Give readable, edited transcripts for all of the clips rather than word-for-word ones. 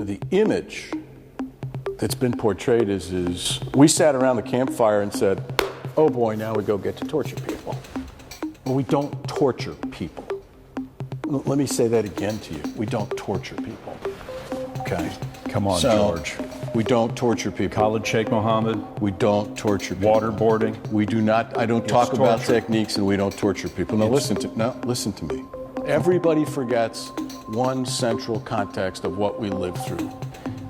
The image that's been portrayed is we sat around the campfire and said, oh boy, now we go get to torture people. Well, we don't torture people. Let me say that again to you. We don't torture people. Okay? Come on, George. We don't torture people. Khalid Sheikh Mohammed. We don't torture people. Waterboarding. We do not, I don't talk about techniques, and we don't torture people. Now listen to me. Everybody forgets one central context of what we lived through.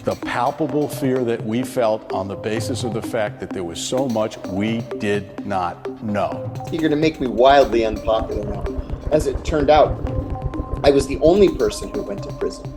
The palpable fear that we felt on the basis of the fact that there was so much we did not know. You're going to make me wildly unpopular now. As it turned out, I was the only person who went to prison.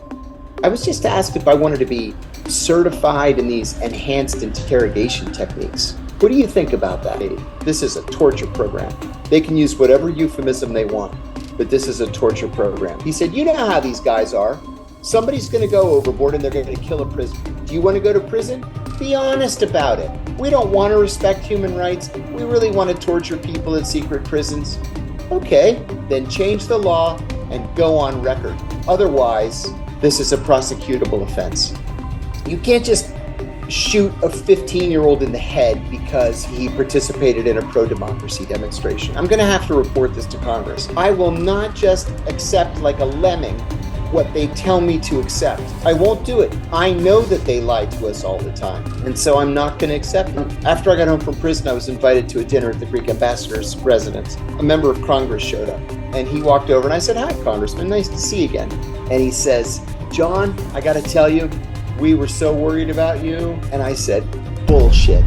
I was just asked if I wanted to be certified in these enhanced interrogation techniques. What do you think about that? This is a torture program. They can use whatever euphemism they want, but this is a torture program. He said, you know how these guys are. Somebody's going to go overboard and they're going to kill a prisoner. Do you want to go to prison? Be honest about it. We don't want to respect human rights. We really want to torture people in secret prisons. Okay, then change the law and go on record. Otherwise, this is a prosecutable offense. You can't just shoot a 15-year-old in the head because he participated in a pro-democracy demonstration. I'm going to have to report this to Congress. I will not just accept like a lemming what they tell me to accept. I won't do it. I know that they lie to us all the time, and so I'm not going to accept them. After I got home from prison, I was invited to a dinner at the Greek ambassador's residence. A member of Congress showed up, and he walked over, and I said, hi, Congressman, nice to see you again. And he says, John, I got to tell you, we were so worried about you. And I said, bullshit.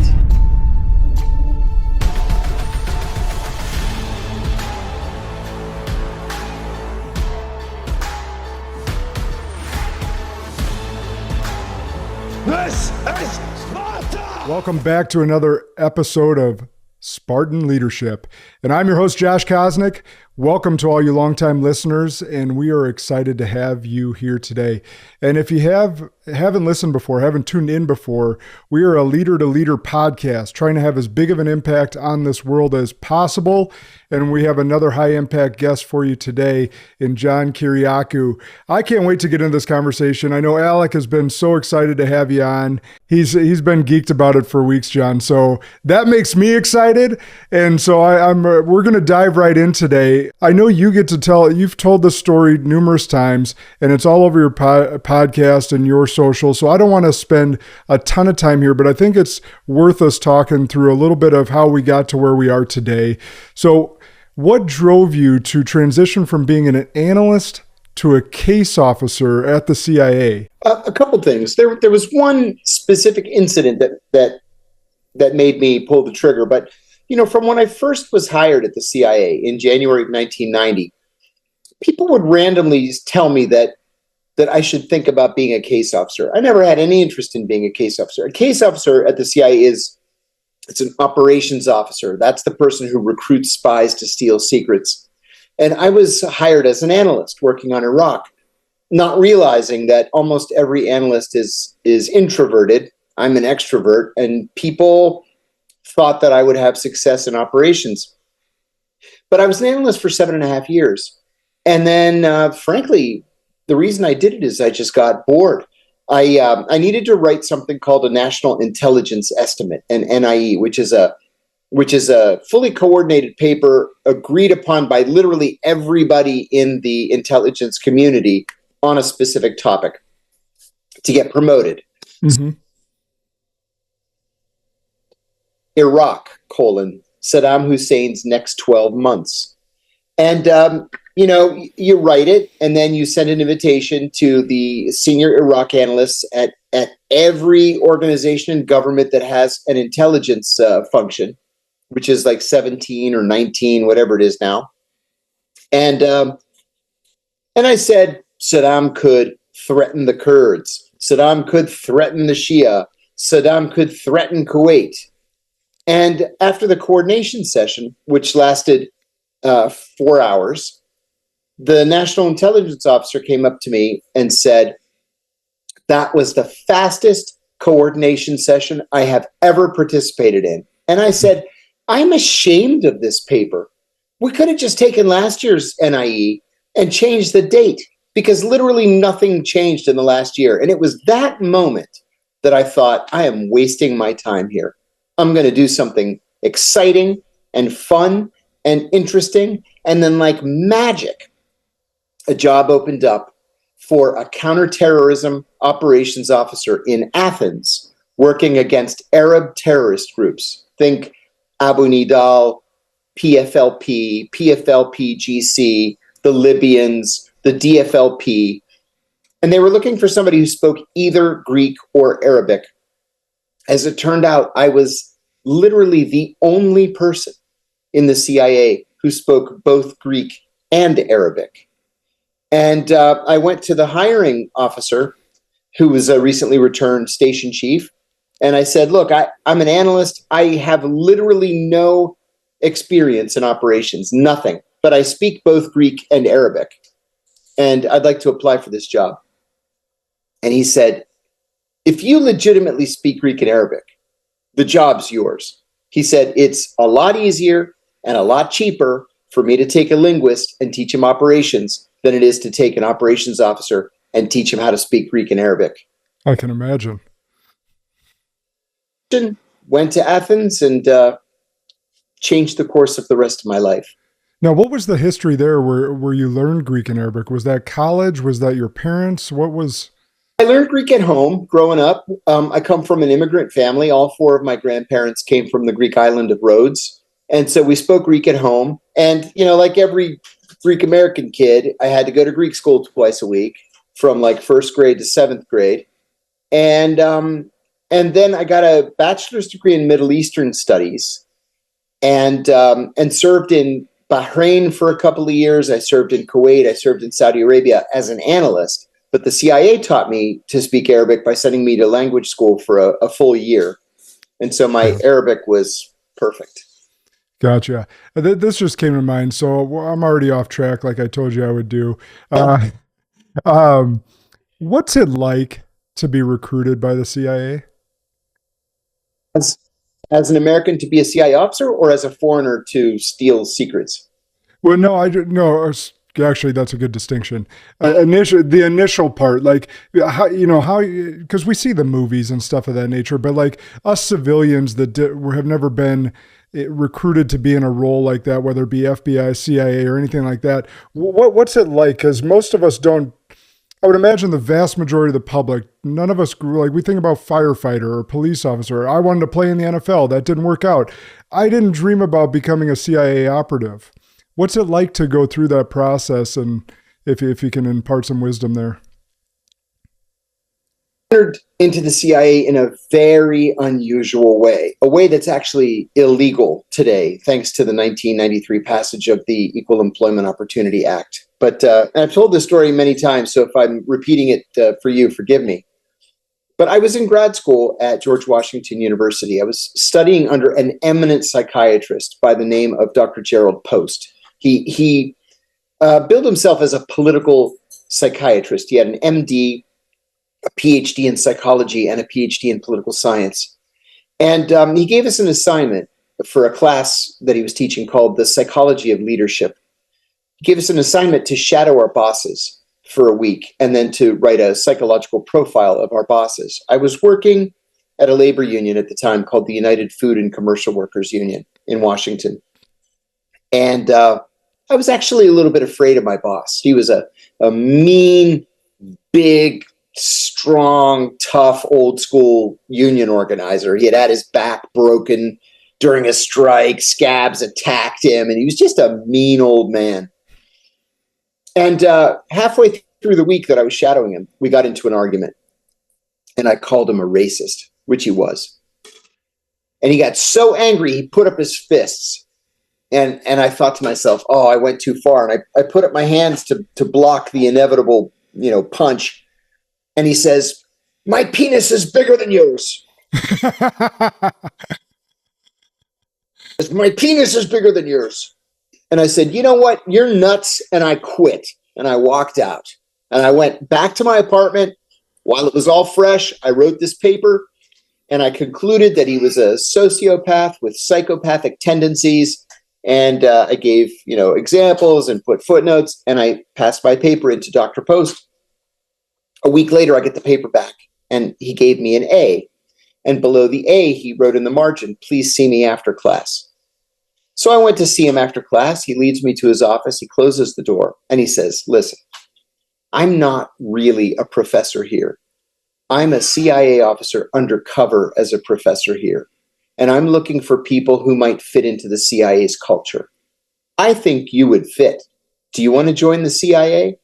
This is Sparta! Welcome back to another episode of Spartan Leadership. And I'm your host, Josh Kosnick. Welcome to all you longtime listeners, and we are excited to have you here today. And if you haven't listened before, haven't tuned in before, we are a leader-to-leader podcast trying to have as big of an impact on this world as possible. And we have another high-impact guest for you today in John Kiriakou. I can't wait to get into this conversation. I know Alec has been so excited to have you on. He's been geeked about it for weeks, John. So that makes me excited. And so we're going to dive right in today. I know you've told this story numerous times, and it's all over your podcast and your social. So I don't want to spend a ton of time here, but I think it's worth us talking through a little bit of how we got to where we are today. So what drove you to transition from being an analyst to a case officer at the CIA? A couple things. There was one specific incident that made me pull the trigger, but from when I first was hired at the CIA in January of 1990, people would randomly tell me that I should think about being a case officer. I never had any interest in being a case officer. A case officer at the CIA it's an operations officer. That's the person who recruits spies to steal secrets. And I was hired as an analyst working on Iraq, not realizing that almost every analyst is introverted. I'm an extrovert, and people thought that I would have success in operations. But I was an analyst for 7.5 years. And then, frankly, the reason I did it is I just got bored. I needed to write something called a National Intelligence Estimate, an NIE, which is a fully coordinated paper agreed upon by literally everybody in the intelligence community on a specific topic to get promoted. Mm-hmm. Iraq, Saddam Hussein's next 12 months. And, you write it, and then you send an invitation to the senior Iraq analysts at every organization and government that has an intelligence function, which is like 17 or 19, whatever it is now. And I said, Saddam could threaten the Kurds. Saddam could threaten the Shia. Saddam could threaten Kuwait. And after the coordination session, which lasted 4 hours, the National Intelligence Officer came up to me and said, that was the fastest coordination session I have ever participated in. And I said, I'm ashamed of this paper. We could have just taken last year's NIE and changed the date. because literally nothing changed in the last year. And it was that moment that I thought, I am wasting my time here. I'm going to do something exciting and fun and interesting. And then, like magic, a job opened up for a counterterrorism operations officer in Athens, working against Arab terrorist groups. Think Abu Nidal, PFLP, PFLP-GC, the Libyans, the DFLP. And they were looking for somebody who spoke either Greek or Arabic. As it turned out, I was literally the only person in the CIA who spoke both Greek and Arabic. And I went to the hiring officer, who was a recently returned station chief, and I said, look, I'm an analyst. I have literally no experience in operations, nothing, but I speak both Greek and Arabic, and I'd like to apply for this job. And he said, if you legitimately speak Greek and Arabic, the job's yours. He said, it's a lot easier and a lot cheaper for me to take a linguist and teach him operations than it is to take an operations officer and teach him how to speak Greek and Arabic. I can imagine. Went to Athens and changed the course of the rest of my life. Now, what was the history there where you learned Greek and Arabic? Was that college? Was that your parents? What was... I learned Greek at home growing up. I come from an immigrant family. All four of my grandparents came from the Greek island of Rhodes. And so we spoke Greek at home. And, you know, like every Greek American kid, I had to go to Greek school twice a week from like first grade to seventh grade. And then I got a bachelor's degree in Middle Eastern studies and served in Bahrain for a couple of years. I served in Kuwait. I served in Saudi Arabia as an analyst. But the CIA taught me to speak Arabic by sending me to language school for a full year. And so my Arabic was perfect. Gotcha. This just came to mind. So I'm already off track like I told you I would do. What's it like to be recruited by the CIA? As an American to be a CIA officer or as a foreigner to steal secrets? Well, no, actually, that's a good distinction. The initial part, like how because we see the movies and stuff of that nature, but like us civilians that have never been recruited to be in a role like that, whether it be FBI, CIA, or anything like that. What's it like? Because most of us don't. I would imagine the vast majority of the public, none of us grew like we think about firefighter or police officer. I wanted to play in the NFL. That didn't work out. I didn't dream about becoming a CIA operative. What's it like to go through that process? And if you can impart some wisdom there. Entered into the CIA in a very unusual way, a way that's actually illegal today, thanks to the 1993 passage of the Equal Employment Opportunity Act. But and I've told this story many times, so if I'm repeating it for you, forgive me. But I was in grad school at George Washington University. I was studying under an eminent psychiatrist by the name of Dr. Gerald Post. He billed himself as a political psychiatrist. He had an MD, a PhD in psychology, and a PhD in political science. And he gave us an assignment for a class that he was teaching called The Psychology of Leadership. He gave us an assignment to shadow our bosses for a week and then to write a psychological profile of our bosses. I was working at a labor union at the time called the United Food and Commercial Workers Union in Washington. And I was actually a little bit afraid of my boss. He was a mean, big, strong, tough, old school union organizer. He had his back broken during a strike. Scabs attacked him, and he was just a mean old man. And halfway through the week that I was shadowing him, we got into an argument, and I called him a racist, which he was. And he got so angry, he put up his fists. And I thought to myself, oh, I went too far. And I put up my hands to block the inevitable, punch. And he says, my penis is bigger than yours. My penis is bigger than yours. And I said, you know what? You're nuts. And I quit. And I walked out. And I went back to my apartment. While it was all fresh, I wrote this paper. And I concluded that he was a sociopath with psychopathic tendencies. And I gave, examples and put footnotes, and I passed my paper into Dr. Post. A week later, I get the paper back, and he gave me an A. And below the A, he wrote in the margin, "Please see me after class." So I went to see him after class. He leads me to his office. He closes the door, and he says, "Listen, I'm not really a professor here. I'm a CIA officer undercover as a professor here. And I'm looking for people who might fit into the CIA's culture. I think you would fit. Do you want to join the CIA?"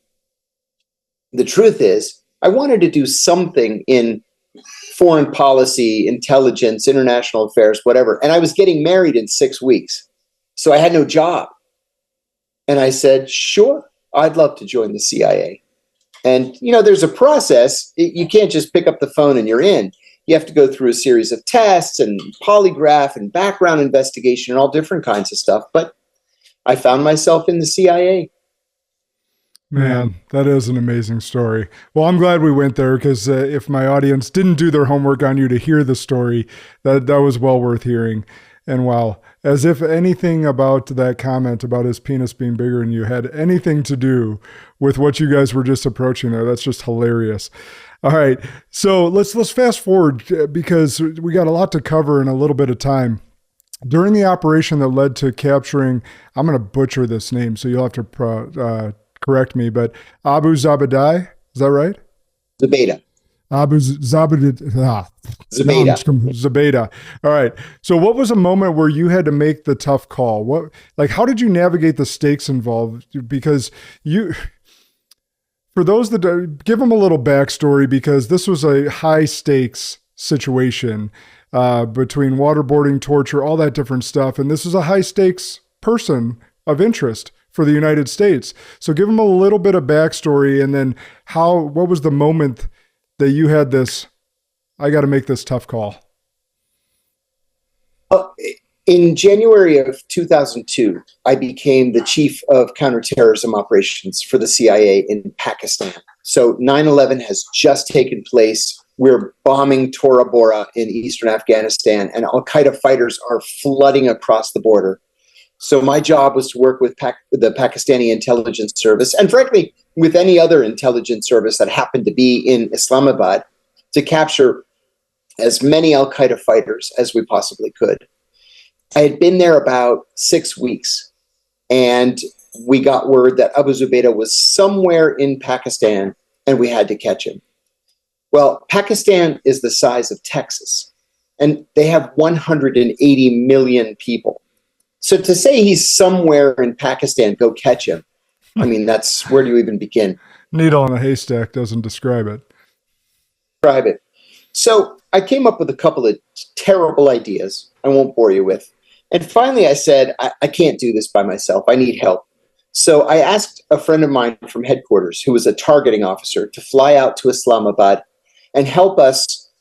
The truth is, I wanted to do something in foreign policy, intelligence, international affairs, whatever. And I was getting married in 6 weeks. So I had no job. And I said, sure, I'd love to join the CIA. And, there's a process. You can't just pick up the phone and you're in. You have to go through a series of tests and polygraph and background investigation and all different kinds of stuff. But I found myself in the CIA. Man, that is an amazing story. Well, I'm glad we went there, because if my audience didn't do their homework on you to hear the story, that was well worth hearing. And wow, as if anything about that comment about his penis being bigger than you had anything to do with what you guys were just approaching there. That's just hilarious. All right, so let's fast forward, because we got a lot to cover in a little bit of time. During the operation that led to capturing, I'm going to butcher this name, so you'll have to correct me, but Abu Zabadai, is that right? Zubaydah. Abu Zabadai. Zubaydah. All right. So what was a moment where you had to make the tough call? How did you navigate the stakes involved? Because for those that give them a little backstory, because this was a high stakes situation between waterboarding, torture, all that different stuff. And this is a high stakes person of interest for the United States. So give them a little bit of backstory, and then what was the moment that you had this, I got to make this tough call? In January of 2002, I became the chief of counterterrorism operations for the CIA in Pakistan. So 9/11 has just taken place. We're bombing Tora Bora in eastern Afghanistan, and al-Qaeda fighters are flooding across the border. So my job was to work with the Pakistani intelligence service, and frankly, with any other intelligence service that happened to be in Islamabad, to capture as many al-Qaeda fighters as we possibly could. I had been there about 6 weeks, and we got word that Abu Zubaydah was somewhere in Pakistan, and we had to catch him. Well, Pakistan is the size of Texas, and they have 180 million people. So to say he's somewhere in Pakistan, go catch him. I mean, where do you even begin? Needle in a haystack doesn't describe it. So I came up with a couple of terrible ideas I won't bore you with. And finally I said, I can't do this by myself. I need help. So I asked a friend of mine from headquarters, who was a targeting officer, to fly out to Islamabad and help us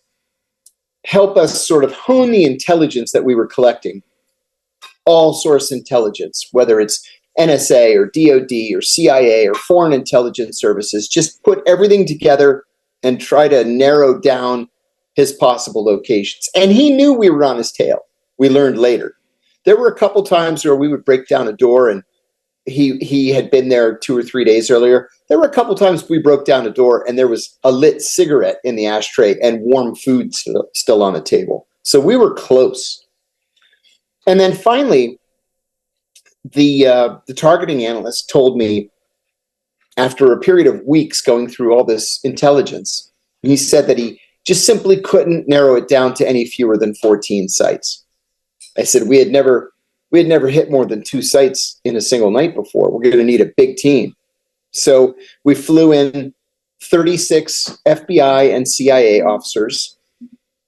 sort of hone the intelligence that we were collecting. All source intelligence, whether it's NSA or DOD or CIA or foreign intelligence services, just put everything together and try to narrow down his possible locations. And he knew we were on his tail. We learned later. There were a couple times where we would break down a door, and he had been there 2 or 3 days earlier. There were a couple times we broke down a door and there was a lit cigarette in the ashtray and warm food still on the table. So we were close. And then finally, the targeting analyst told me, after a period of weeks going through all this intelligence, he said that he just simply couldn't narrow it down to any fewer than 14 sites. I said we had never hit more than 2 sites in a single night before. We're going to need a big team. So we flew in 36 FBI and CIA officers,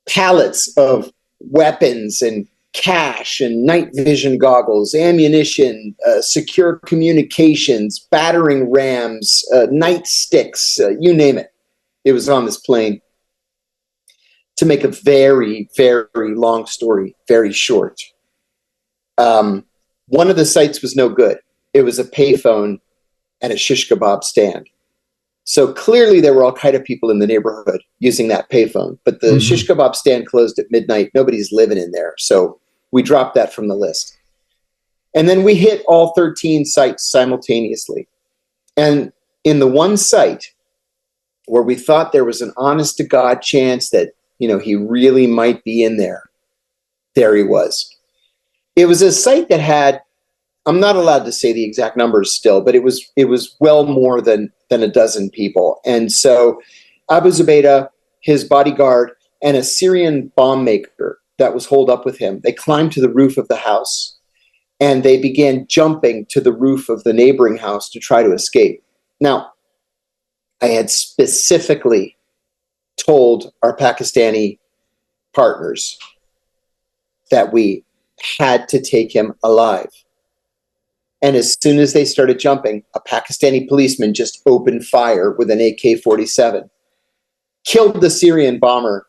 pallets of weapons and cash and night vision goggles, ammunition, secure communications, battering rams, nightsticks, you name it. It was on this plane. To make a very, very long story very short, one of the sites was no good. It was a payphone at a shish kebab stand. So clearly there were al-Qaeda people in the neighborhood using that payphone, but the shish kebab stand closed at midnight. Nobody's living in there. So we dropped that from the list. And then we hit all 13 sites simultaneously. And in the one site where we thought there was an honest to God chance that, he really might be in there he was. It was a site that had, I'm not allowed to say the exact numbers still, but it was well more than a dozen people. And so Abu Zubaydah, his bodyguard, and a Syrian bomb maker that was holed up with him, they climbed to the roof of the house and they began jumping to the roof of the neighboring house to try to escape. Now, I had specifically told our Pakistani partners that we had to take him alive. And as soon as they started jumping, a Pakistani policeman just opened fire with an AK-47, killed the Syrian bomber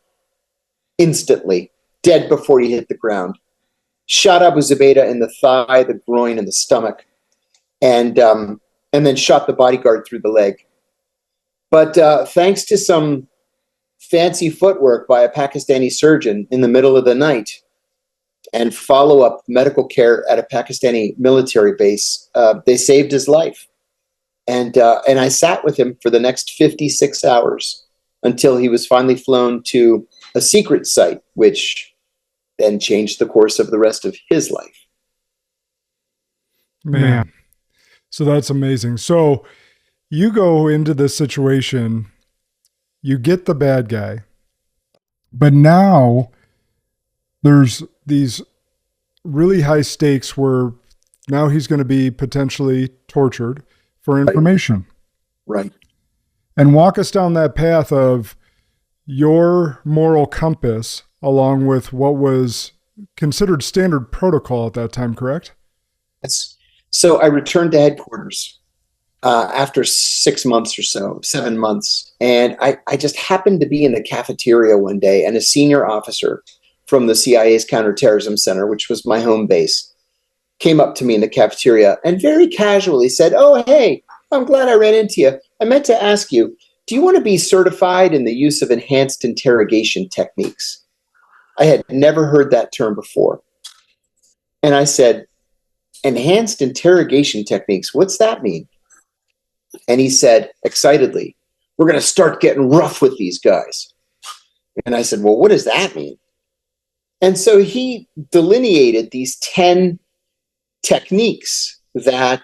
instantly, dead before he hit the ground, shot Abu Zubaydah in the thigh, the groin, and the stomach, and then shot the bodyguard through the leg. But thanks to some fancy footwork by a Pakistani surgeon in the middle of the night and follow-up medical care at a Pakistani military base, they saved his life. And I sat with him for the next 56 hours until he was finally flown to a secret site, which then changed the course of the rest of his life. Man. So that's amazing. So you go into this situation, you get the bad guy, but now there's these really high stakes where now he's going to be potentially tortured for information. Right. And walk us down that path of your moral compass along with what was considered standard protocol at that time, correct? Yes. So I returned to headquarters after 6 months or so, 7 months. And I just happened to be in the cafeteria one day, and a senior officer from the CIA's Counterterrorism Center, which was my home base, came up to me in the cafeteria and very casually said, "Oh, hey, I'm glad I ran into you. I meant to ask you, do you want to be certified in the use of enhanced interrogation techniques?" I had never heard that term before. And I said, "Enhanced interrogation techniques, what's that mean?" And he said excitedly, "We're going to start getting rough with these guys." And I said, "Well, what does that mean?" And so he delineated these 10 techniques that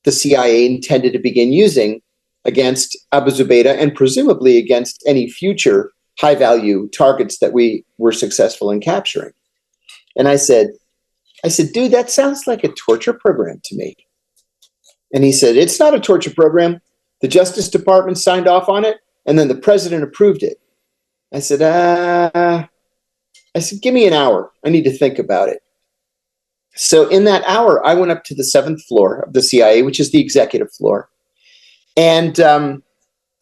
the CIA intended to begin using against Abu Zubaydah and presumably against any future high-value targets that we were successful in capturing. And I said, "Dude, that sounds like a torture program to me." And he said, "It's not a torture program. The Justice Department signed off on it, and then the president approved it." I said, "Give me an hour. I need to think about it." So in that hour, I went up to the 7th floor of the CIA, which is the executive floor. And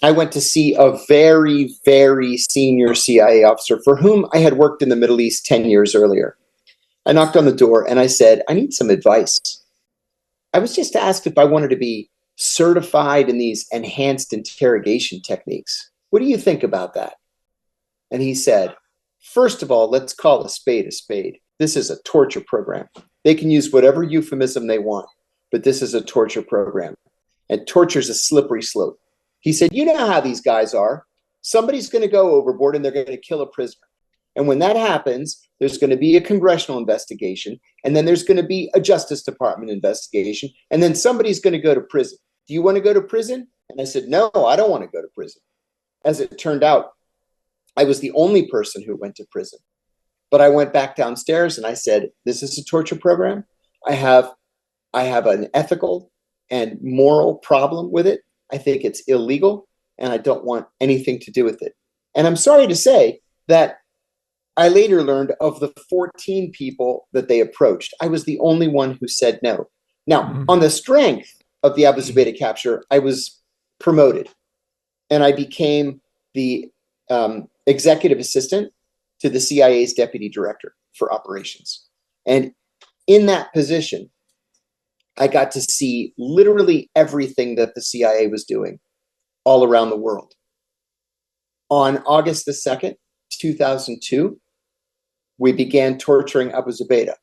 I went to see a very, very senior CIA officer for whom I had worked in the Middle East 10 years earlier. I knocked on the door and I said, "I need some advice. I was just asked if I wanted to be certified in these enhanced interrogation techniques. What do you think about that?" And he said, "First of all, let's call a spade a spade. This is a torture program. They can use whatever euphemism they want, but this is a torture program. And torture is a slippery slope." He said, "You know how these guys are. Somebody's going to go overboard and they're going to kill a prisoner. And when that happens, there's going to be a congressional investigation, and then there's going to be a Justice Department investigation, and then somebody's going to go to prison. Do you want to go to prison?" And I said, "No, I don't want to go to prison." As it turned out, I was the only person who went to prison. But I went back downstairs and I said, "This is a torture program. I have an ethical and moral problem with it. I think it's illegal, and I don't want anything to do with it." And I'm sorry to say that I later learned of the 14 people that they approached, I was the only one who said no. Now, on the strength of the Abu Zubaydah capture, I was promoted, and I became the executive assistant to the CIA's deputy director for operations. And in that position, I got to see literally everything that the CIA was doing all around the world. On August the 2nd, 2002, we began torturing Abu Zubaydah.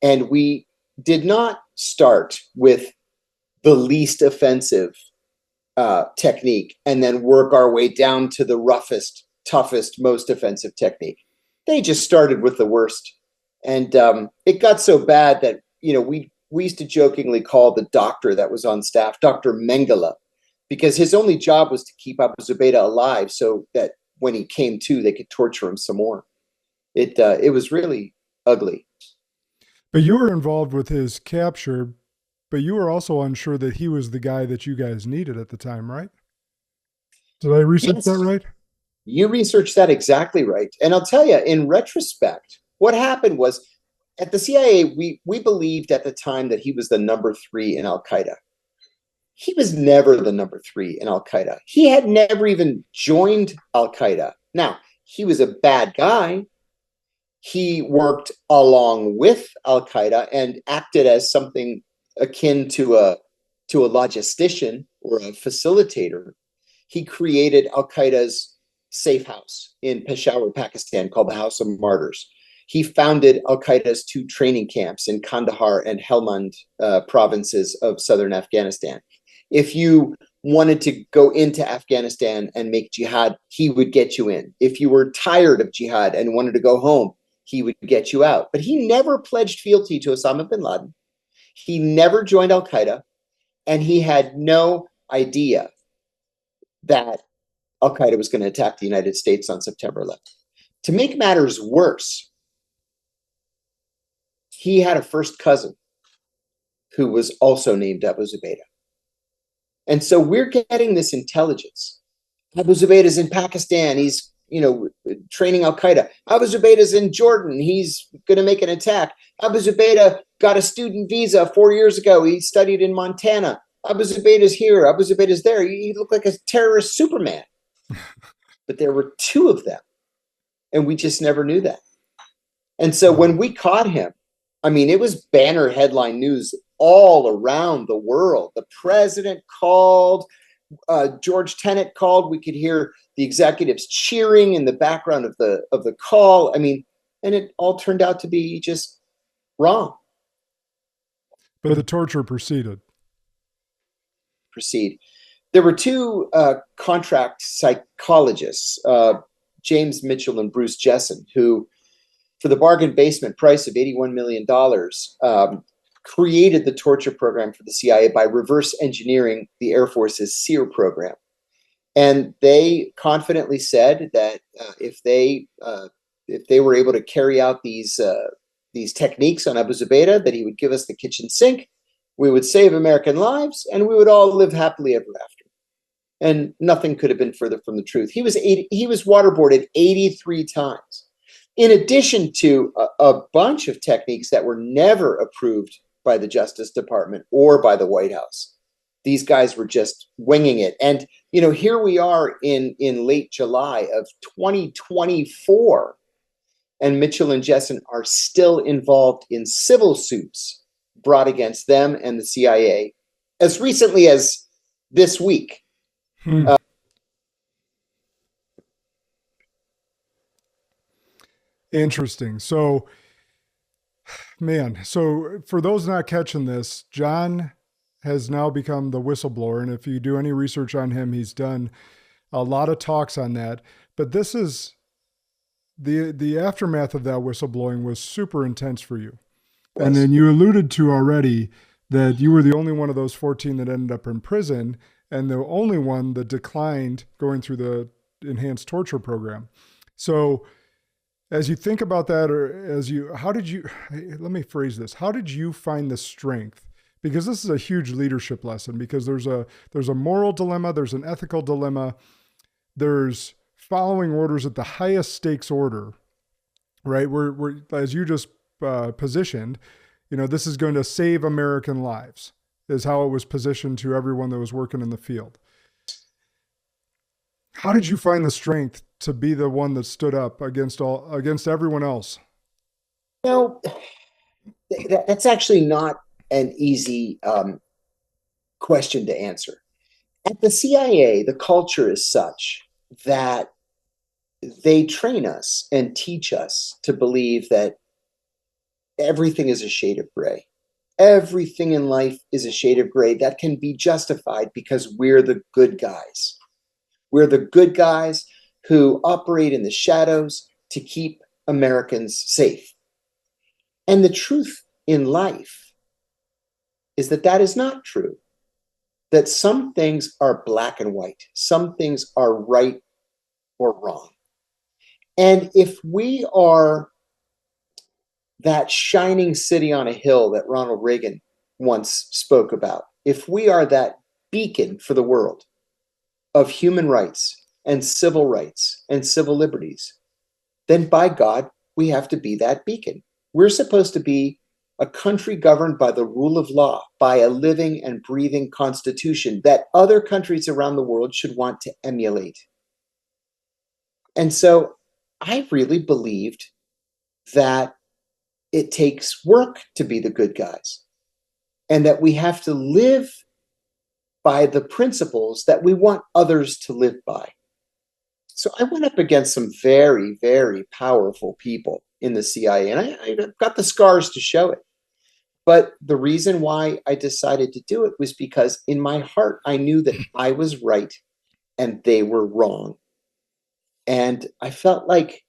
And we did not start with the least offensive technique and then work our way down to the roughest, toughest, most offensive technique. They just started with the worst. And it got so bad that, we used to jokingly call the doctor that was on staff Dr. Mengele, because his only job was to keep Abu Zubaydah alive so that when he came to, they could torture him some more. It was really ugly. But you were involved with his capture, but you were also unsure that he was the guy that you guys needed at the time, right? Did I research that right? You researched that exactly right. And I'll tell you, in retrospect, what happened was at the CIA, we believed at the time that he was the number 3 in al-Qaeda. He was never the number 3 in al-Qaeda. He had never even joined al-Qaeda. Now, he was a bad guy. He worked along with al-Qaeda and acted as something akin to a logistician or a facilitator. He created al-Qaeda's safe house in Peshawar, Pakistan, called the House of Martyrs. He founded al-Qaeda's 2 training camps in Kandahar and Helmand provinces of southern Afghanistan. If you wanted to go into Afghanistan and make jihad, he would get you in. If you were tired of jihad and wanted to go home, he would get you out. But he never pledged fealty to Osama bin Laden. He never joined al-Qaeda, and he had no idea that al-Qaeda was going to attack the United States on September 11th. To make matters worse, he had a first cousin who was also named Abu Zubaydah. And so we're getting this intelligence. Abu Zubaydah is in Pakistan. He's, training al-Qaeda. Abu Zubaydah is in Jordan. He's going to make an attack. Abu Zubaydah got a student visa 4 years ago. He studied in Montana. Abu Zubaydah is here. Abu Zubaydah is there. He looked like a terrorist Superman. But there were 2 of them. And we just never knew that. And so when we caught him, it was banner headline news all around the world. The president called, George Tenet called. We could hear the executives cheering in the background of the call. And it all turned out to be just wrong. But the torture proceeded. There were 2 contract psychologists, James Mitchell and Bruce Jessen, who, for the bargain basement price of $81 million, created the torture program for the CIA by reverse engineering the Air Force's SEER program. And they confidently said that if they were able to carry out these techniques on Abu Zubaydah, that he would give us the kitchen sink, we would save American lives, and we would all live happily ever after. And nothing could have been further from the truth. He was waterboarded 83 times, in addition to a bunch of techniques that were never approved by the Justice Department or by the White House. These guys were just winging it. And, here we are in late July of 2024, and Mitchell and Jessen are still involved in civil suits brought against them and the CIA as recently as this week. Interesting. So for those not catching this, John has now become the whistleblower. And if you do any research on him, he's done a lot of talks on that. But this is the aftermath of that whistleblowing was super intense for you. Yes. And then you alluded to already that you were the only one of those 14 that ended up in prison, and the only one that declined going through the enhanced torture program. So as you think about that, let me phrase this. How did you find the strength? Because this is a huge leadership lesson, because there's a moral dilemma, there's an ethical dilemma, there's following orders at the highest stakes order, right? We're as you just positioned, this is going to save American lives, is how it was positioned to everyone that was working in the field. How did you find the strength to be the one that stood up against everyone else? That's actually not an easy question to answer. At the CIA, the culture is such that they train us and teach us to believe that everything is a shade of gray. everything in life is a shade of gray that can be justified because we're the good guys. We're the good guys who operate in the shadows to keep Americans safe. And the truth in life is that that is not true. That some things are black and white. Some things are right or wrong. And if we are that shining city on a hill that Ronald Reagan once spoke about, if we are that beacon for the world of human rights and civil liberties, then by God, we have to be that beacon. We're supposed to be a country governed by the rule of law, by a living and breathing constitution that other countries around the world should want to emulate. And so I really believed that it takes work to be the good guys, and that we have to live by the principles that we want others to live by. So I went up against some very, very powerful people in the CIA, and I got the scars to show it. But the reason why I decided to do it was because in my heart, I knew that I was right and they were wrong. And I felt like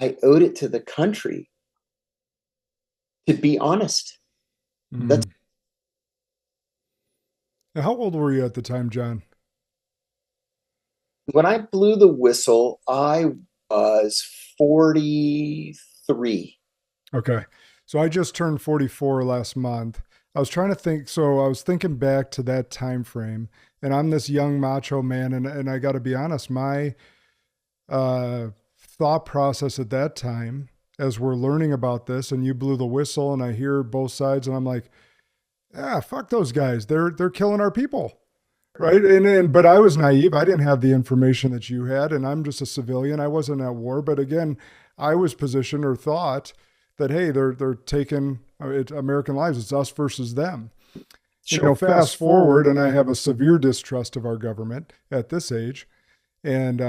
I owed it to the country to be honest. That's How old were you at the time, John? when I blew the whistle, I was 43. Okay. So I just turned 44 last month. I was trying to think, so I was thinking back to that time frame, and I'm this young macho man, and I got to be honest, my thought process at that time, as we're learning about this, and you blew the whistle, and I hear both sides, and I'm like, fuck those guys. They're killing our people. Right. But I was naive. I didn't have the information that you had, and I'm just a civilian. I wasn't at war. But again, I was positioned or thought that, hey, they're taking American lives. It's us versus them. Sure. Fast forward, and I have a severe distrust of our government at this age. And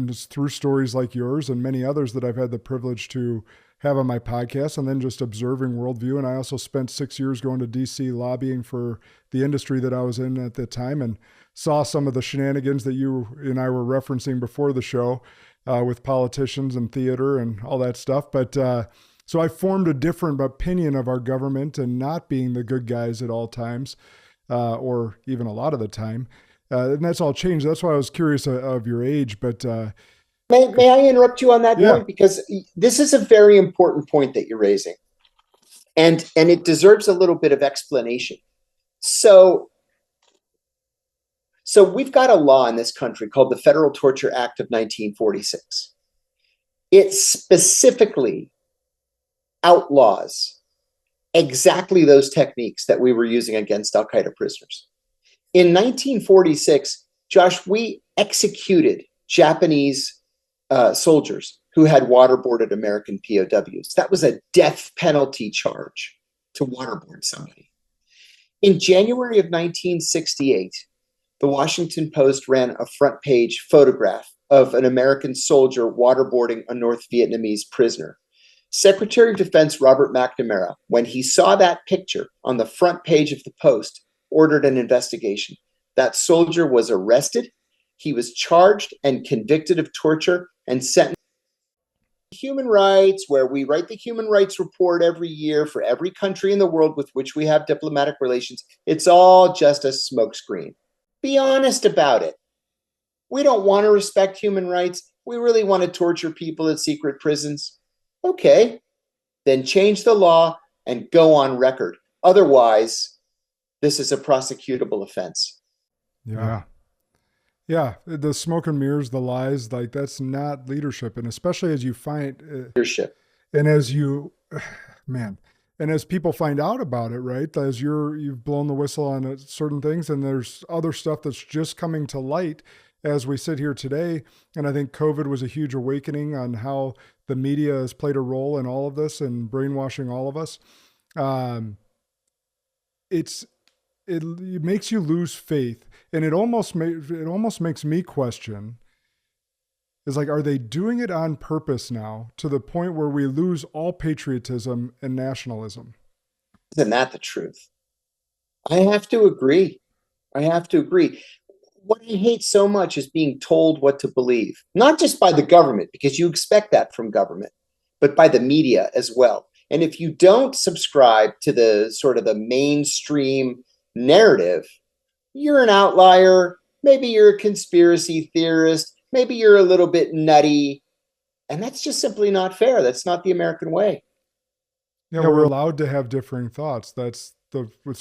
it's through stories like yours and many others that I've had the privilege to have on my podcast, and then just observing worldview. And I also spent 6 years going to DC lobbying for the industry that I was in at the time, and saw some of the shenanigans that you and I were referencing before the show with politicians and theater and all that stuff. But so I formed a different opinion of our government and not being the good guys at all times, or even a lot of the time. And that's all changed. That's why I was curious of your age, but May I interrupt you on that point? Because this is a very important point that you're raising. And it deserves a little bit of explanation. So we've got a law in this country called the Federal Torture Act of 1946. It specifically outlaws exactly those techniques that we were using against al-Qaeda prisoners. In 1946, Josh, we executed Japanese soldiers who had waterboarded American POWs. That was a death penalty charge to waterboard somebody. In January of 1968, the Washington Post ran a front page photograph of an American soldier waterboarding a North Vietnamese prisoner. Secretary of Defense Robert McNamara, when he saw that picture on the front page of the Post, ordered an investigation. That soldier was arrested. He was charged and convicted of torture and sentenced to human rights, where we write the human rights report every year for every country in the world with which we have diplomatic relations. It's all just a smokescreen. Be honest about it. We don't want to respect human rights. We really want to torture people at secret prisons. Okay, then change the law and go on record. Otherwise, this is a prosecutable offense. Yeah. Yeah, the smoke and mirrors, the lies, like that's not leadership. And especially as you find leadership, and as you, man, and as people find out about it, right? As you've blown the whistle on certain things, and there's other stuff that's just coming to light as we sit here today. And I think COVID was a huge awakening on how the media has played a role in all of this and brainwashing all of us. It makes you lose faith. And it almost makes me question, is like, are they doing it on purpose now to the point where we lose all patriotism and nationalism? Isn't that the truth? I have to agree. I have to agree. What I hate so much is being told what to believe, not just by the government, because you expect that from government, but by the media as well. And if you don't subscribe to the sort of the mainstream narrative, you're an outlier. Maybe you're a conspiracy theorist. Maybe you're a little bit nutty. And that's just simply not fair. That's not the American way. Yeah, we're allowed to have differing thoughts. It's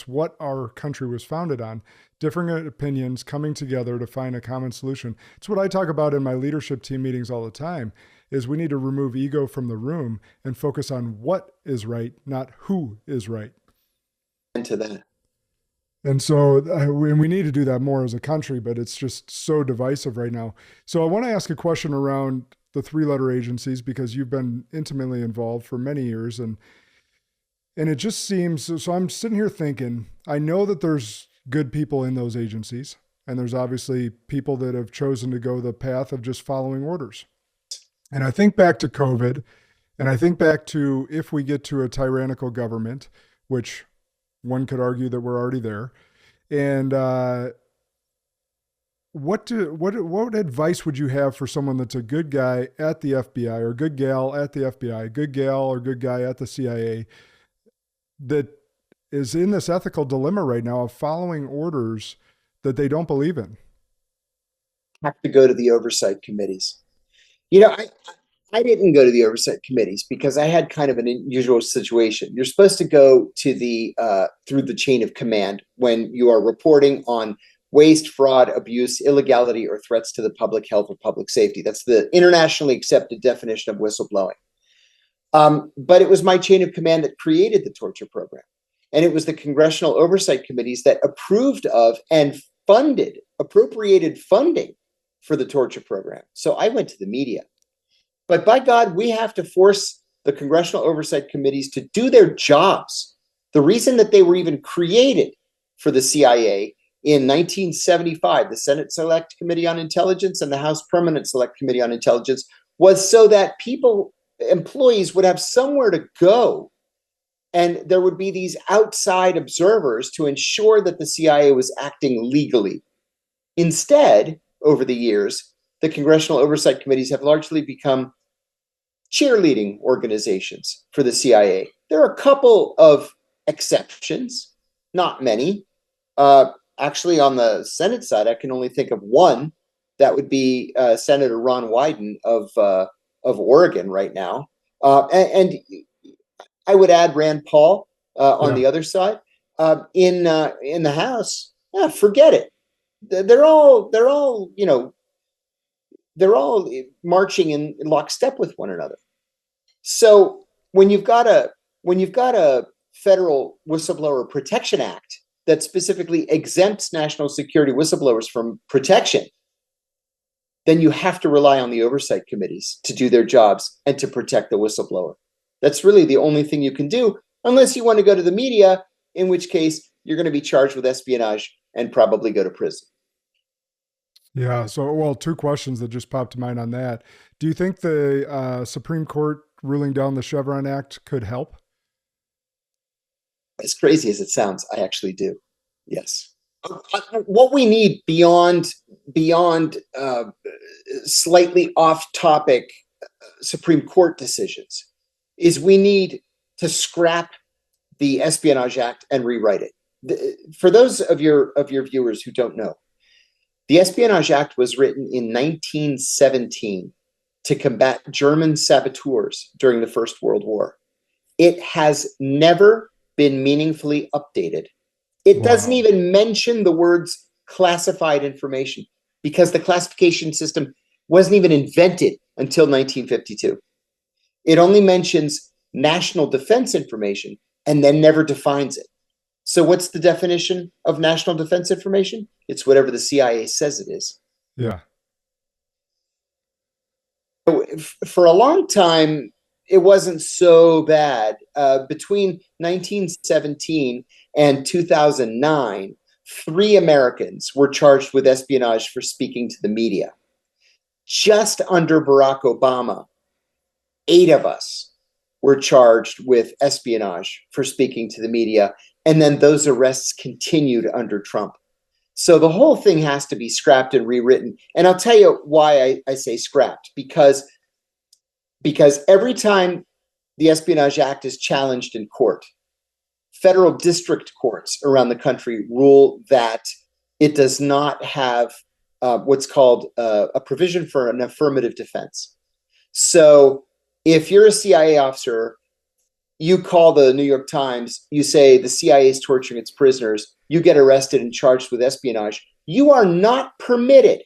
what our country was founded on. Differing opinions coming together to find a common solution. It's what I talk about in my leadership team meetings all the time, is we need to remove ego from the room and focus on what is right, not who is right. Into that. And so we need to do that more as a country, but it's just so divisive right now. So I want to ask a question around the 3-letter agencies, because you've been intimately involved for many years. And it just seems, so I'm sitting here thinking, I know that there's good people in those agencies, and there's obviously people that have chosen to go the path of just following orders. And I think back to COVID, and I think back to if we get to a tyrannical government, which one could argue that we're already there. And what advice would you have for someone that's a good guy at the FBI, or good gal at the FBI, good gal or good guy at the CIA, that is in this ethical dilemma right now of following orders that they don't believe in? Have to go to the oversight committees. You know, I didn't go to the oversight committees because I had kind of an unusual situation. You're supposed to go to the through the chain of command when you are reporting on waste, fraud, abuse, illegality, or threats to the public health or public safety. That's the internationally accepted definition of whistleblowing. But it was my chain of command that created the torture program. And it was the congressional oversight committees that approved of and appropriated funding for the torture program. So I went to the media. But by God, we have to force the congressional oversight committees to do their jobs. The reason that they were even created for the CIA in 1975, the Senate Select Committee on Intelligence and the House Permanent Select Committee on Intelligence, was so that employees would have somewhere to go. And there would be these outside observers to ensure that the CIA was acting legally. Instead, over the years, the congressional oversight committees have largely become cheerleading organizations for the CIA. There are a couple of exceptions, not many. Actually, on the Senate side, I can only think of one. That would be Senator Ron Wyden of Oregon right now. And I would add Rand Paul on the other side. In the House, forget it. They're all marching in lockstep with one another. So when you've got a federal Whistleblower Protection Act that specifically exempts national security whistleblowers from protection, then you have to rely on the oversight committees to do their jobs and to protect the whistleblower. That's really the only thing you can do, unless you want to go to the media, in which case you're going to be charged with espionage and probably go to prison. Yeah. So, well, 2 questions that just popped to mind on that. Do you think the Supreme Court ruling down the Chevron Act could help? As crazy as it sounds, I actually do. Yes. What we need beyond slightly off-topic Supreme Court decisions is we need to scrap the Espionage Act and rewrite it. For those of your viewers who don't know, the Espionage Act was written in 1917 to combat German saboteurs during the First World War. It has never been meaningfully updated. It doesn't even mention the words classified information because the classification system wasn't even invented until 1952. It only mentions national defense information and then never defines it. So what's the definition of national defense information? It's whatever the CIA says it is. Yeah. For a long time, it wasn't so bad. Between 1917 and 2009, 3 Americans were charged with espionage for speaking to the media. Just under Barack Obama, 8 of us were charged with espionage for speaking to the media. And then those arrests continued under Trump. So the whole thing has to be scrapped and rewritten. And I'll tell you why I say scrapped, because every time the Espionage Act is challenged in court, federal district courts around the country rule that it does not have what's called a provision for an affirmative defense. So if you're a CIA officer, you call the New York Times, you say the CIA is torturing its prisoners, you get arrested and charged with espionage, you are not permitted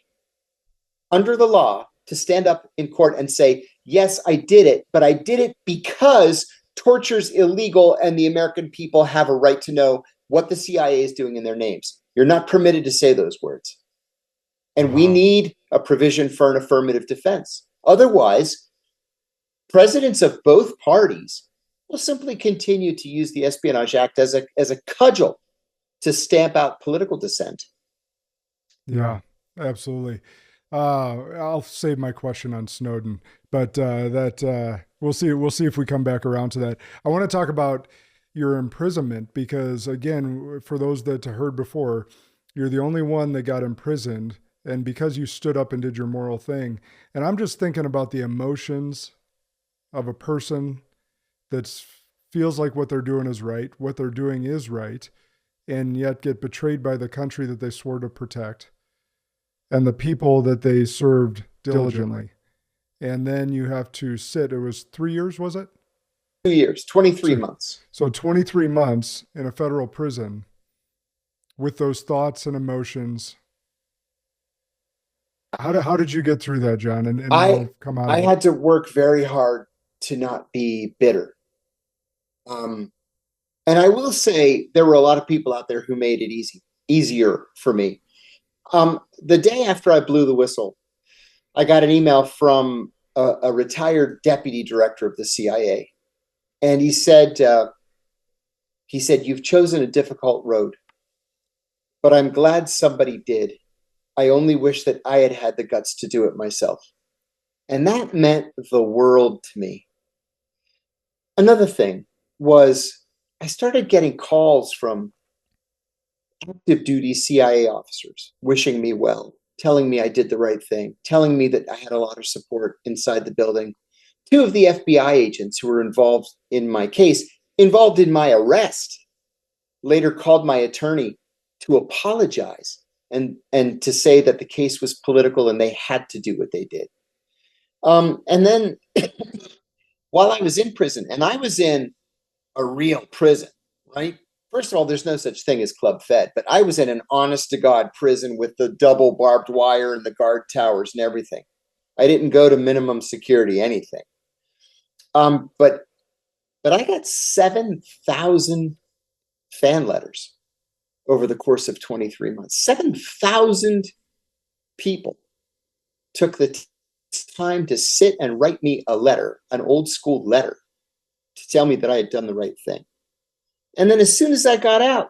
under the law to stand up in court and say, yes, I did it, but I did it because torture's illegal and the American people have a right to know what the CIA is doing in their names. You're not permitted to say those words. And we need a provision for an affirmative defense. Otherwise, presidents of both parties will simply continue to use the Espionage Act as a cudgel to stamp out political dissent. Yeah, absolutely. I'll save my question on Snowden, but we'll see. We'll see if we come back around to that. I want to talk about your imprisonment because, again, for those that heard before, you're the only one that got imprisoned, and because you stood up and did your moral thing. And I'm just thinking about the emotions of a person that feels like what they're doing is right, what they're doing is right, and yet get betrayed by the country that they swore to protect and the people that they served diligently. And then you have to sit, it was 3 years, was it? 2 years, 23 months. So 23 months in a federal prison with those thoughts and emotions. How did you get through that, John? And come out I had to work very hard to not be bitter. And I will say there were a lot of people out there who made it easier for me. The day after I blew the whistle, I got an email from a retired deputy director of the CIA. And he said, you've chosen a difficult road, but I'm glad somebody did. I only wish that I had had the guts to do it myself. And that meant the world to me. Another thing was I started getting calls from active duty CIA officers wishing me well, telling me I did the right thing, telling me that I had a lot of support inside the building. 2 of the FBI agents who were involved in my case, involved in my arrest, later called my attorney to apologize and to say that the case was political and they had to do what they did. And then while I was in prison, and I was in a real prison, right? First of all, there's no such thing as Club Fed, but I was in an honest to God prison with the double barbed wire and the guard towers and everything. I didn't go to minimum security, anything. But I got 7,000 fan letters over the course of 23 months. 7,000 people took the time to sit and write me a letter, an old school letter, to tell me that I had done the right thing. And then as soon as I got out,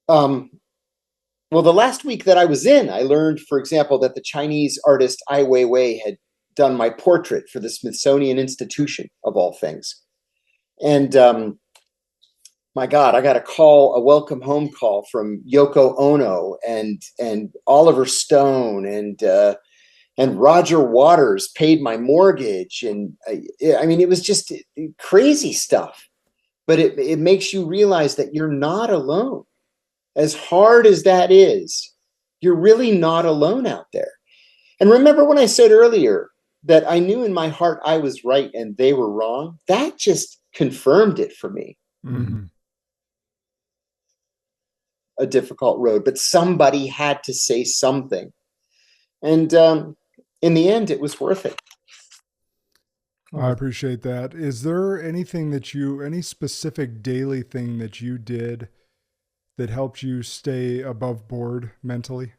the last week that I was in, I learned, for example, that the Chinese artist Ai Weiwei had done my portrait for the Smithsonian Institution, of all things. And my God, I got a welcome home call from Yoko Ono and Oliver Stone and Roger Waters paid my mortgage. And I mean, it was just crazy stuff. But it makes you realize that you're not alone. As hard as that is, you're really not alone out there. And remember when I said earlier that I knew in my heart I was right and they were wrong? That just confirmed it for me. Mm-hmm. A difficult road, but somebody had to say something. And in the end, it was worth it. I appreciate that. Is there anything any specific daily thing that you did that helped you stay above board mentally?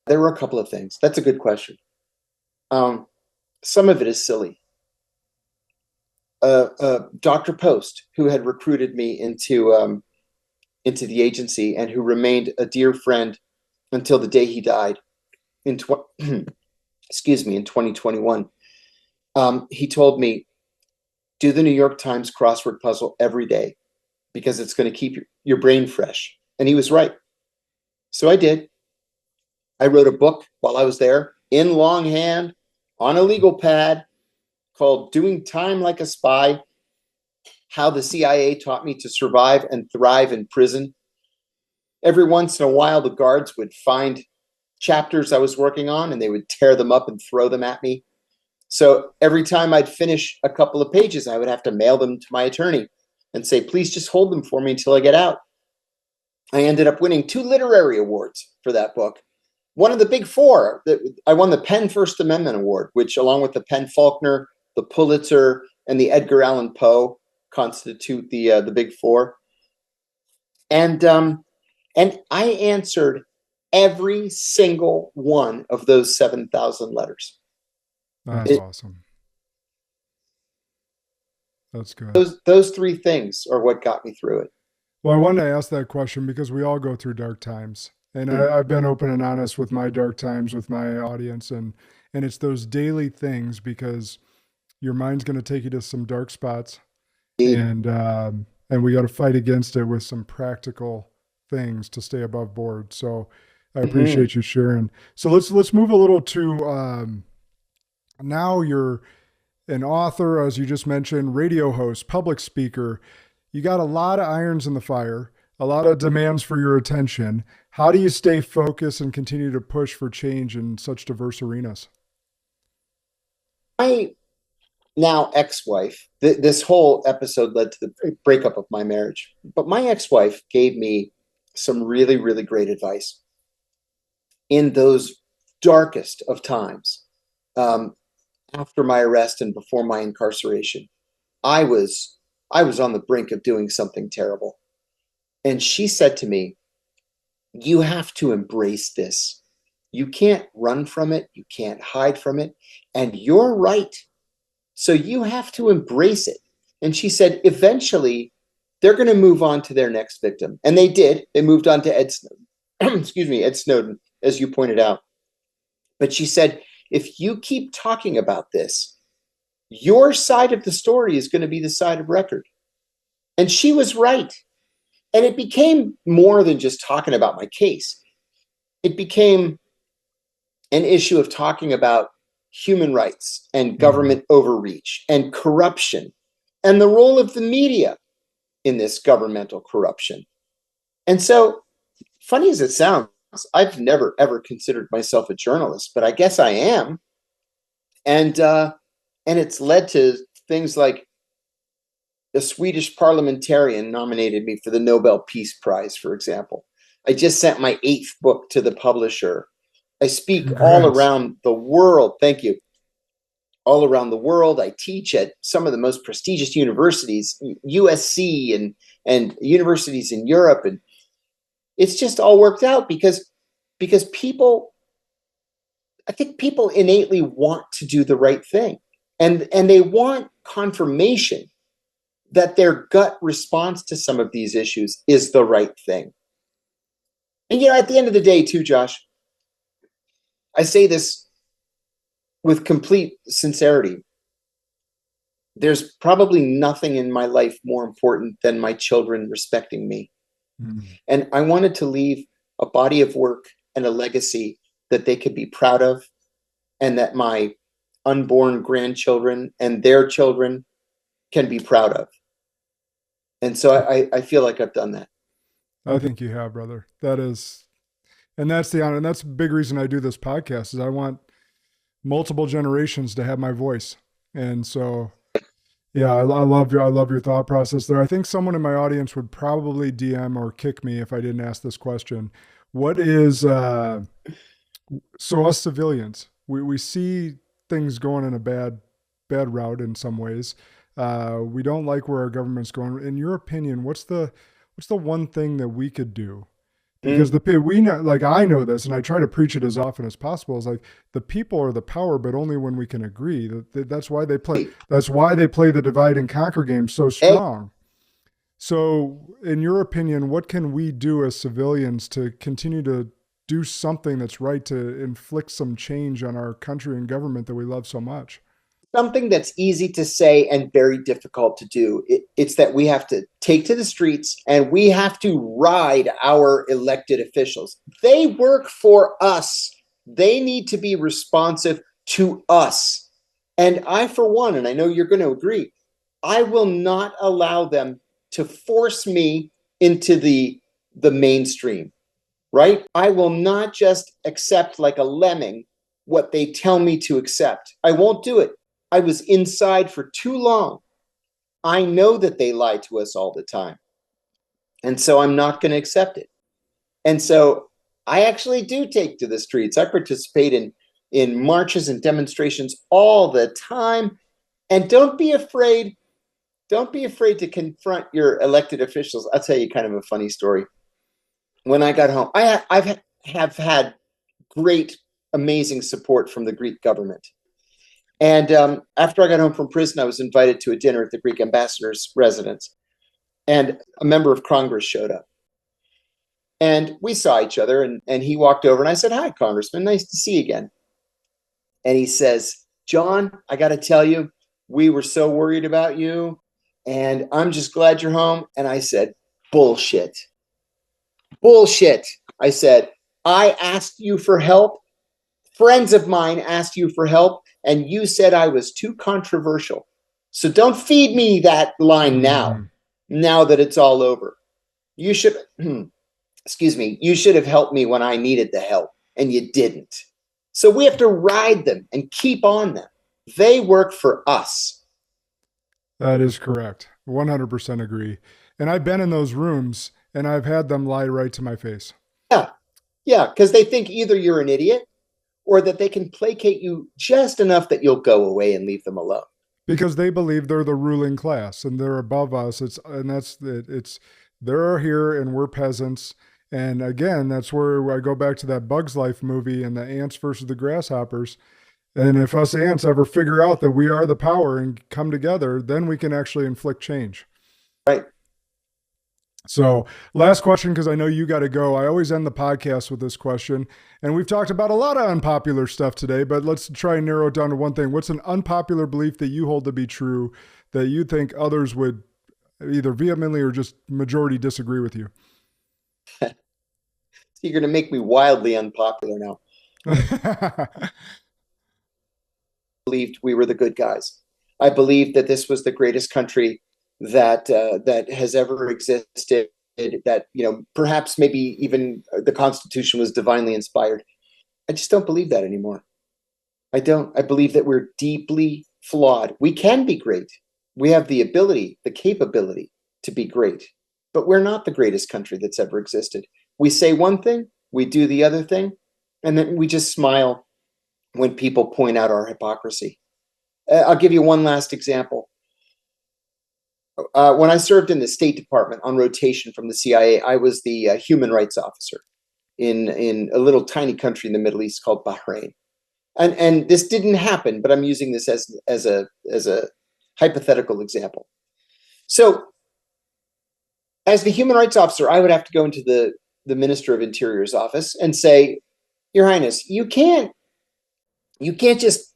There were a couple of things. That's a good question. Some of it is silly. Dr. Post, who had recruited me into the agency and who remained a dear friend until the day he died in 2021. He told me, do the New York Times crossword puzzle every day because it's going to keep your brain fresh. And he was right. So I did. I wrote a book while I was there in longhand on a legal pad called Doing Time Like a Spy: How the CIA Taught Me to Survive and Thrive in Prison. Every once in a while, the guards would find chapters I was working on and they would tear them up and throw them at me. So every time I'd finish a couple of pages, I would have to mail them to my attorney and say, please just hold them for me until I get out. I ended up winning 2 literary awards for that book. One of the big 4, I won the Penn First Amendment Award, which along with the Penn Faulkner, the Pulitzer, and the Edgar Allan Poe constitute the big 4. And I answered every single one of those 7,000 letters. That's awesome. That's good. Those 3 things are what got me through it. Well, I wanted to ask that question because we all go through dark times. And I've been open and honest with my dark times with my audience. And it's those daily things, because your mind's going to take you to some dark spots. And we got to fight against it with some practical things to stay above board. So I appreciate you sharing. So let's move a little to now you're an author, as you just mentioned, radio host, public speaker. You got a lot of irons in the fire, a lot of demands for your attention. How do you stay focused and continue to push for change in such diverse arenas? My now ex-wife, this whole episode led to the breakup of my marriage, but my ex-wife gave me some really, really great advice in those darkest of times. After my arrest and before my incarceration, I was on the brink of doing something terrible. And she said to me, you have to embrace this. You can't run from it. You can't hide from it. And you're right. So you have to embrace it. And she said, eventually, they're going to move on to their next victim. And they did. They moved on to Ed Snowden. Excuse me, Ed Snowden, as you pointed out. But she said, if you keep talking about this, your side of the story is going to be the side of record. And she was right. And it became more than just talking about my case. It became an issue of talking about human rights and government overreach and corruption and the role of the media in this governmental corruption. And so, funny as it sounds, I've never, ever considered myself a journalist, but I guess I am. And it's led to things like the Swedish parliamentarian nominated me for the Nobel Peace Prize, for example. I just sent my 8th book to the publisher. I speak all around the world. Thank you. All around the world. I teach at some of the most prestigious universities, USC and universities in Europe. And it's just all worked out because people, I think people innately want to do the right thing. And they want confirmation that their gut response to some of these issues is the right thing. And, at the end of the day, too, Josh, I say this with complete sincerity. There's probably nothing in my life more important than my children respecting me. And I wanted to leave a body of work and a legacy that they could be proud of, and that my unborn grandchildren and their children can be proud of. And so I feel like I've done that. I think you have, brother. That's the honor. And that's a big reason I do this podcast is I want multiple generations to have my voice. And so, yeah, I love your thought process there. I think someone in my audience would probably DM or kick me if I didn't ask this question. What is, so us civilians, we see things going in a bad route in some ways. We don't like where our government's going. In your opinion, what's the one thing that we could do? Because we know, like I know this, and I try to preach it as often as possible. Is like the people are the power, but only when we can agree. That's why they play. That's why they play the divide and conquer game so strong. So, in your opinion, what can we do as civilians to continue to do something that's right to inflict some change on our country and government that we love so much? something that's easy to say and very difficult to do. It's that we have to take to the streets and we have to ride our elected officials. They work for us. They need to be responsive to us. And I, for one, and I know you're going to agree, I will not allow them to force me into the mainstream, right? I will not just accept like a lemming what they tell me to accept. I won't do it. I was inside for too long. I know that they lie to us all the time. And so I'm not going to accept it. And so I actually do take to the streets. I participate in marches and demonstrations all the time. And don't be afraid. Don't be afraid to confront your elected officials. I'll tell you kind of a funny story. When I got home, I have had great, amazing support from the Greek government. And after I got home from prison, I was invited to a dinner at the Greek ambassador's residence. And a member of Congress showed up. And we saw each other, and he walked over, and I said, "Hi, Congressman, nice to see you again." And he says, "John, I got to tell you, we were so worried about you, and I'm just glad you're home." And I said, "Bullshit. Bullshit." I said, "I asked you for help. Friends of mine asked you for help, and you said I was too controversial. So don't feed me that line now that it's all over. You should, excuse me, you should have helped me when I needed the help, and you didn't." So we have to ride them and keep on them. They work for us. That is correct. 100% agree. And I've been in those rooms and I've had them lie right to my face. Yeah, because they think either you're an idiot or that they can placate you just enough that you'll go away and leave them alone. Because they believe they're the ruling class and they're above us. They're here and we're peasants. And again, that's where I go back to that Bug's Life movie and the ants versus the grasshoppers. And if us ants ever figure out that we are the power and come together, then we can actually inflict change. Right. So last question, because I know you got to go. I always end the podcast with this question. And we've talked about a lot of unpopular stuff today, but let's try and narrow it down to one thing. What's an unpopular belief that you hold to be true that you think others would either vehemently or just majority disagree with you? You're going to make me wildly unpopular now. Believed we were the good guys. I believed that this was the greatest country that has ever existed, that, perhaps maybe even the Constitution was divinely inspired. I just don't believe that anymore. I don't. I believe that we're deeply flawed. We can be great. We have the ability, the capability to be great, but we're not the greatest country that's ever existed. We say one thing, we do the other thing, and then we just smile when people point out our hypocrisy. I'll give you one last example. When I served in the State Department on rotation from the CIA, I was the human rights officer in a little tiny country in the Middle East called Bahrain. And this didn't happen, but I'm using this as a hypothetical example. So as the human rights officer, I would have to go into the Minister of Interior's office and say, "Your Highness, you can't just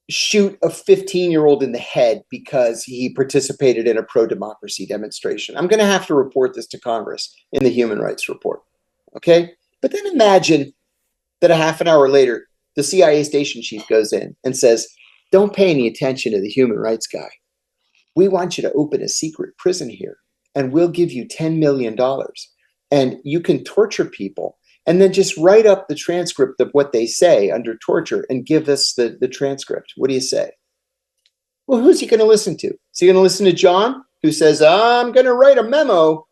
shoot a 15-year-old in the head because he participated in a pro-democracy demonstration. I'm going to have to report this to Congress in the human rights report." Okay? But then imagine that a half an hour later, the CIA station chief goes in and says, "Don't pay any attention to the human rights guy. We want you to open a secret prison here, and we'll give you $10 million. And you can torture people and then just write up the transcript of what they say under torture and give us the transcript. What do you say?" Well, who's he going to listen to? Is he going to listen to John, who says, "I'm going to write a memo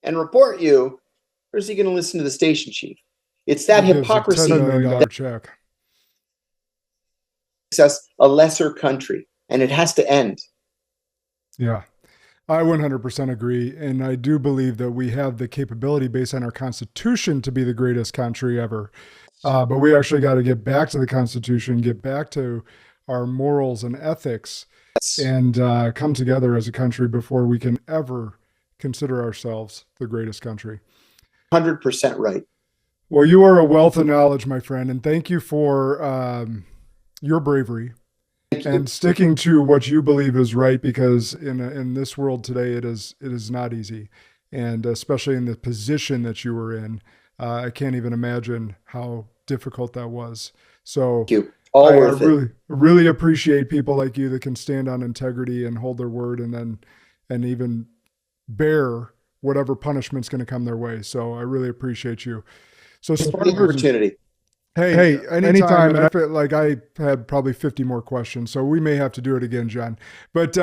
and report you"? Or is he going to listen to the station chief? It's that hypocrisy $10 million check. Makes us a lesser country, and it has to end. Yeah. I 100% agree. And I do believe that we have the capability based on our Constitution to be the greatest country ever. But we actually got to get back to the Constitution, get back to our morals and ethics, and come together as a country before we can ever consider ourselves the greatest country. 100% right. Well, you are a wealth of knowledge, my friend. And thank you for your bravery and sticking to what you believe is right, because in this world today, it is not easy. And especially in the position that you were in, I can't even imagine how difficult that was. So Thank you. All I worth it. really appreciate people like you that can stand on integrity and hold their word, and even bear whatever punishment's going to come their way. So I really appreciate you. So Great opportunity. Hey, anytime. And I feel like I had probably 50 more questions, so we may have to do it again, John. But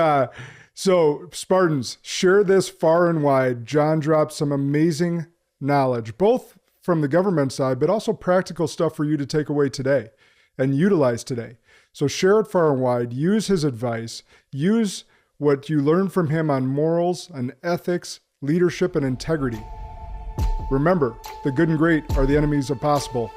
so Spartans, share this far and wide. John dropped some amazing knowledge, both from the government side, but also practical stuff for you to take away today and utilize today. So share it far and wide. Use his advice. Use what you learned from him on morals and ethics, leadership, and integrity. Remember, the good and great are the enemies of possible.